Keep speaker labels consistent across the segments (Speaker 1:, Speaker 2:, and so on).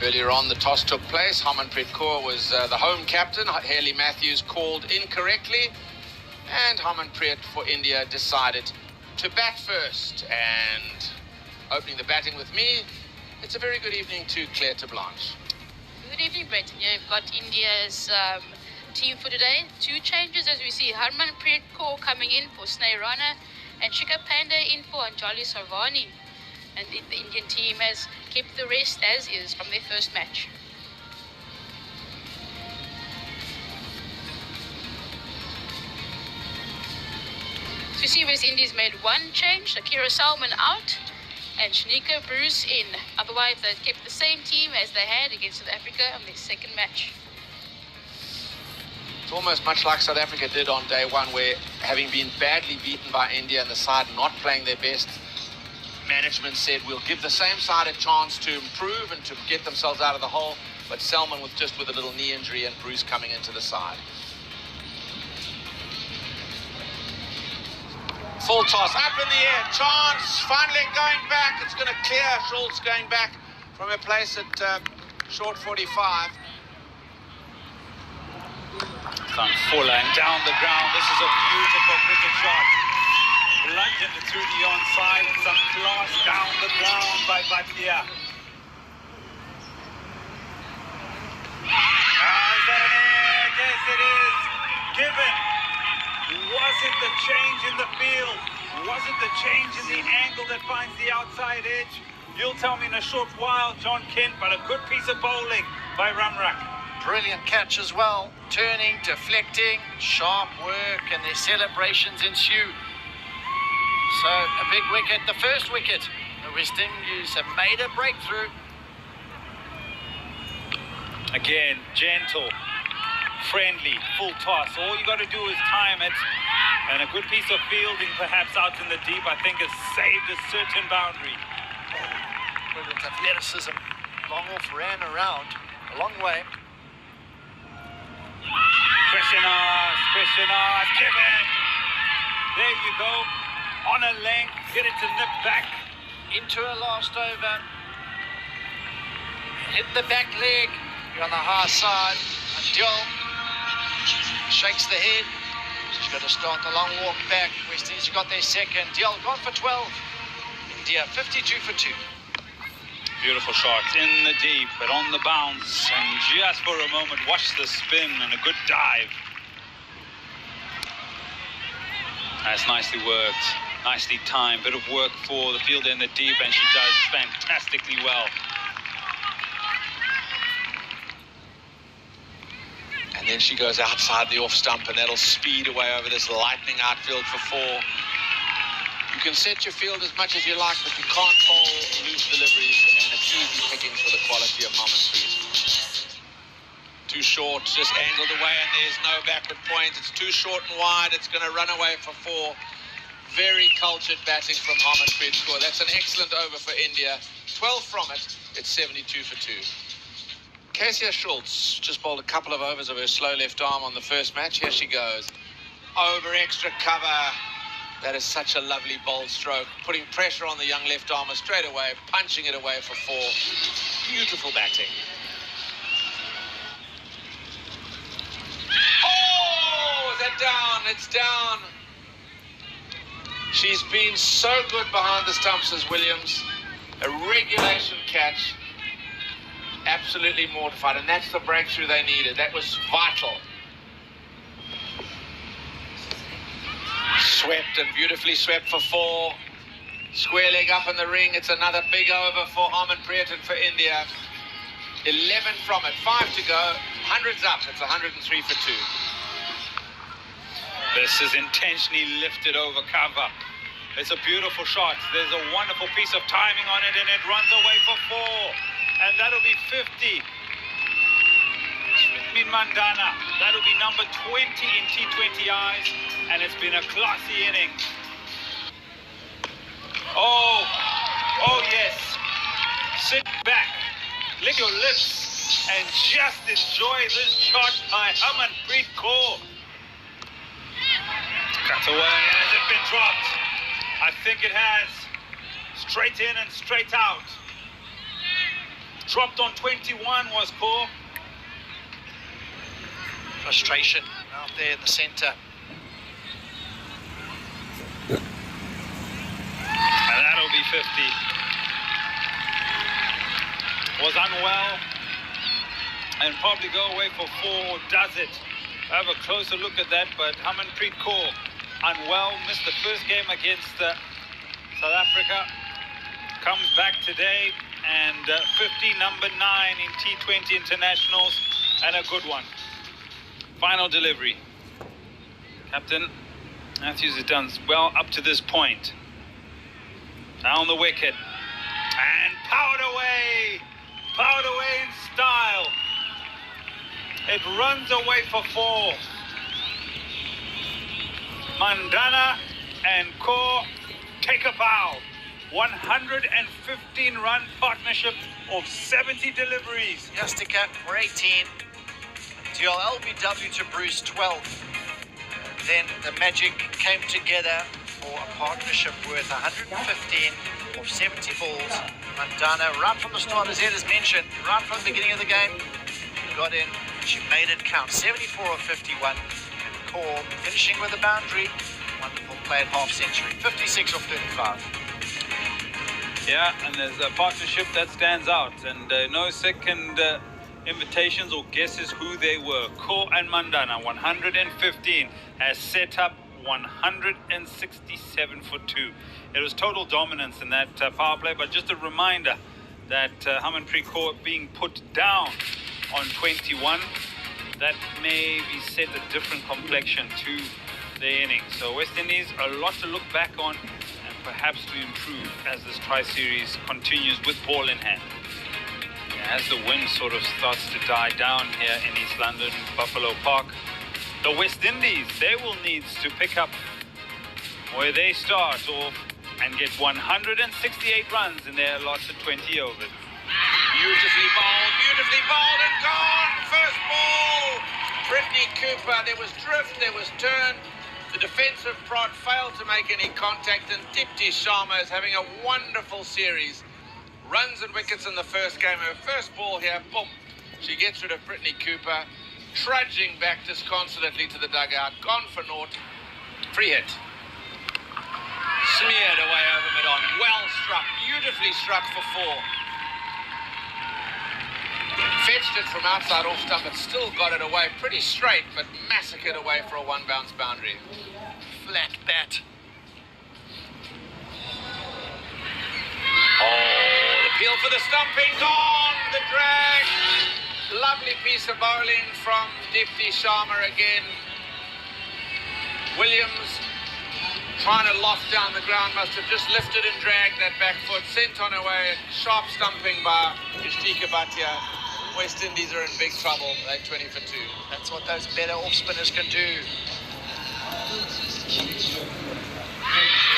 Speaker 1: Earlier on, the toss took place. Harmanpreet Kaur was the home captain. Haley Matthews called incorrectly. And Harmanpreet for India decided to bat first. And opening the batting with me, it's a very good evening to Claire to Blanche.
Speaker 2: Good evening, Brett. You've got India's team for today. Two changes as we see. Harmanpreet Kaur coming in for Sneh Rana and Shikha Pandey in for Anjali Sarvani. And the Indian team has kept the rest as is from their first match. So you see West Indies made one change, Akira Salman out and Shanika Bruce in. Otherwise they kept the same team as they had against South Africa on their second match.
Speaker 1: It's almost much like South Africa did on day one, where having been badly beaten by India and the side not playing their best, management said we'll give the same side a chance to improve and to get themselves out of the hole, but Salman with a little knee injury and Bruce coming into the side. Full toss up in the air, chance, finally going back, it's going to clear. Schultz going back from a place at short 45.
Speaker 3: Fuller and down the ground. This is a beautiful cricket shot. Bludgeoned through the onside and some class down the ground by Bhatia. Is that an egg? Yes, it is. Given. Wasn't the change in the field, wasn't the change in the angle that finds the outside edge. You'll tell me in a short while, John Kent, but a good piece of bowling by Ramrak.
Speaker 4: Brilliant catch as well. Turning, deflecting, sharp work, and their celebrations ensue. So a big wicket, the first wicket. The West Indies have made a breakthrough.
Speaker 3: Again, gentle, friendly, full toss. All you got to do is time it. And a good piece of fielding perhaps out in the deep, I think, has saved a certain boundary.
Speaker 4: Brilliant athleticism. Long off, ran around a long way.
Speaker 3: Question asked, given. There you go. On a length, get it to nip back.
Speaker 4: Into a last over. Hit the back leg. You're on the high side. And Dill shakes the head. She's got to start the long walk back. West Indies got their second. Dill gone for 12. India 52 for 2.
Speaker 3: Beautiful shot in the deep, but on the bounce. And just for a moment, watch the spin and a good dive. That's nicely worked. Nicely timed, bit of work for the fielder in the deep, and she does fantastically well.
Speaker 1: And then she goes outside the off stump, and that'll speed away over this lightning outfield for 4. You can set your field as much as you like, but you can't bowl loose deliveries, and it's easy pickings for the quality of Harmanpreet. Too short, just angled away, and there's no backward point. It's too short and wide. It's going to run away for 4. Very cultured batting from Harmanpreet Kaur. That's an excellent over for India. 12 from it. It's 72 for 2. Kezia Schultz just bowled a couple of overs of her slow left arm on the first match. Here she goes. Over extra cover. That is such a lovely bold stroke. Putting pressure on the young left armer straight away. Punching it away for 4. Beautiful batting. Oh, is that down? It's down. She's been so good behind the stumps as Williams. A regulation catch. Absolutely mortified. And that's the breakthrough they needed. That was vital. Swept and beautifully swept for 4. Square leg up in the ring. It's another big over for Harmanpreet and for India. 11 from it. 5 to go. Hundreds up. It's 103 for 2.
Speaker 3: This is intentionally lifted over cover. It's a beautiful shot. There's a wonderful piece of timing on it, and it runs away for 4. And that'll be 50. Smith Mandana. That'll be number 20 in T20 eyes, and it's been a classy inning. Oh yes. Sit back, lick your lips, and just enjoy this shot by Harmanpreet Kaur. Cut away, and has it been dropped? I think it has. Straight in and straight out. Dropped on 21 was Core.
Speaker 4: Frustration out there in the centre.
Speaker 3: And that'll be 50. Was unwell and probably go away for 4. Does it? I have a closer look at that, but Harmanpreet Kaur unwell, missed the first game against South Africa. Comes back today and 50, number 9 in T20 internationals, and a good one. Final delivery. Captain Matthews has done well up to this point. Down the wicket. And powered away in style. It runs away for 4. Mandana and Kaur take a bow. 115-run partnership of 70 deliveries.
Speaker 4: Yastika for 18. Diol LBW to Bruce 12. Then the magic came together for a partnership worth 115 of 70 balls. Mandana, right from the start, as Ed has mentioned, right from the beginning of the game, got in, she made it count. 74 of 51. And Kaur finishing with a boundary. Wonderful play at half century. 56 of 35.
Speaker 3: Yeah, and there's a partnership that stands out, and no second invitations or guesses who they were. Kaur and Mandana, 115, has set up 167 for 2. It was total dominance in that power play, but just a reminder that Harmanpreet Kaur being put down on 21, that maybe set a different complexion to the innings. So West Indies, a lot to look back on and perhaps to improve as this tri-series continues with ball in hand. As the wind sort of starts to die down here in East London, Buffalo Park, the West Indies, they will need to pick up where they start off and get 168 runs in their allotted 20 overs.
Speaker 1: Beautifully bowled and gone. First ball, Brittany Cooper. There was drift, there was turn. The defensive prod failed to make any contact, and Dipti Sharma is having a wonderful series. Runs and wickets in the first game. Her first ball here, boom. She gets rid of Brittany Cooper, trudging back disconsolately to the dugout. Gone for naught. Free hit. Smeared away over mid-on. Well struck. Beautifully struck for 4. Fetched it from outside off stump, but still got it away. Pretty straight, but massacred away for a 1-bounce boundary.
Speaker 4: Flat bat.
Speaker 1: Oh, the appeal for the stumping, gone, the drag. Lovely piece of bowling from Dipti Sharma again. Williams trying to loft down the ground, must have just lifted and dragged that back foot, sent on away. Sharp stumping by Yustika Bhatia. West Indies are in big trouble. They're 20 for 2.
Speaker 4: That's what those better off spinners can do.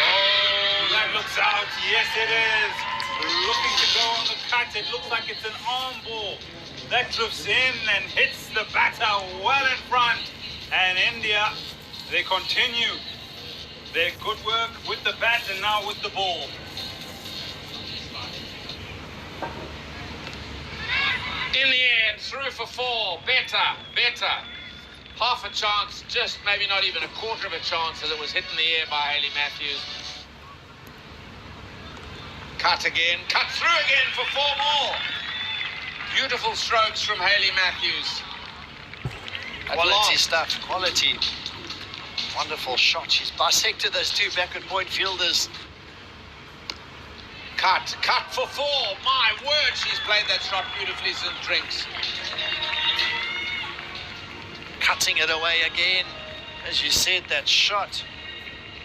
Speaker 3: Oh, that looks out. Yes, it is. Looking to go on the cut. It looks like it's an arm ball. That drifts in and hits the batter well in front. And India, they continue their good work with the bat and now with the ball.
Speaker 1: In the air, through for 4. Better. Half a chance, just maybe not even a quarter of a chance, as it was hit in the air by Hayley Matthews. Cut again, cut through again for 4 more. Beautiful strokes from Hayley Matthews.
Speaker 4: Quality stuff, quality. Wonderful shot. She's bisected those 2 backward point fielders.
Speaker 1: Cut for 4. My word, she's played that shot beautifully since drinks.
Speaker 4: Cutting it away again. As you said, that shot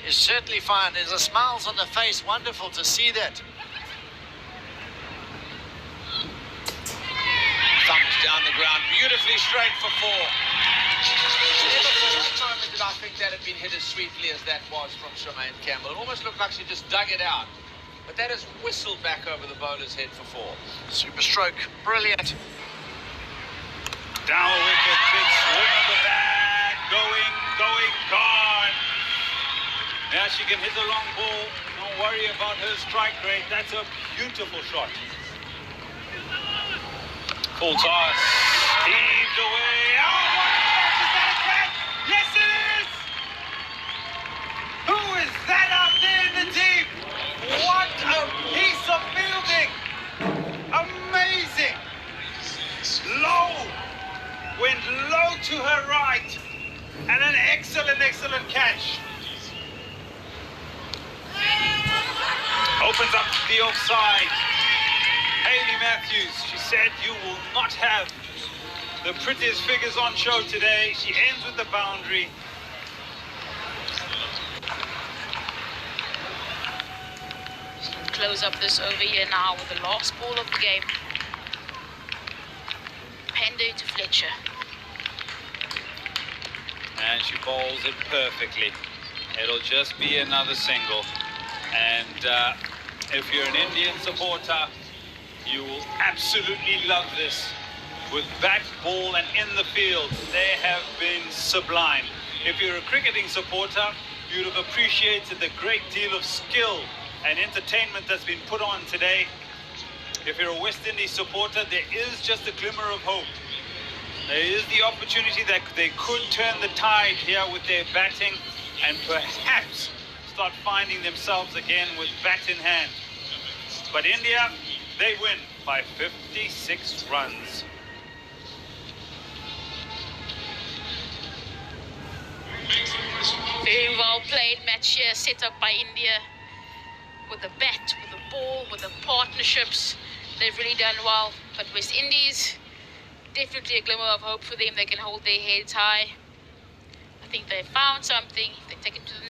Speaker 4: is certainly fine. There's a smiles on the face. Wonderful to see that.
Speaker 1: Thumped down the ground, beautifully straight for 4. Never for one moment did I think that had been hit as sweetly as that was from Charmaine Campbell. It almost looked like she just dug it out. But that has whistled back over the bowler's head for 4.
Speaker 4: Super stroke. Brilliant.
Speaker 3: Down the wicket, big swing of the bat. Going, gone. Now she can hit the long ball. Don't worry about her strike rate. That's a beautiful shot. Full toss. Heaved away. Oh, what a catch! Is that a catch? Yes, it is! Who is that out there in the deep? What a piece of fielding! Amazing! Low. Went low to her right. And an excellent, excellent catch. Opens up the offside. Hayley Matthews, she said, you will not have the prettiest figures on show today. She ends with the boundary.
Speaker 2: Close up this over here now with the last ball of the game. Panda to Fletcher.
Speaker 3: And she bowls it perfectly. It'll just be another single. And if you're an Indian supporter, you will absolutely love this. With bat, ball, and in the field, they have been sublime. If you're a cricketing supporter, you'd have appreciated the great deal of skill and entertainment that's been put on today. If you're a West Indies supporter, there is just a glimmer of hope. There is the opportunity that they could turn the tide here with their batting and perhaps start finding themselves again with bat in hand. But India, they win by 56 runs.
Speaker 2: Very well played match here, set up by India. With the bat, with the ball, with the partnerships. They've really done well. But West Indies, definitely a glimmer of hope for them. They can hold their heads high. I think they found something. They take it to the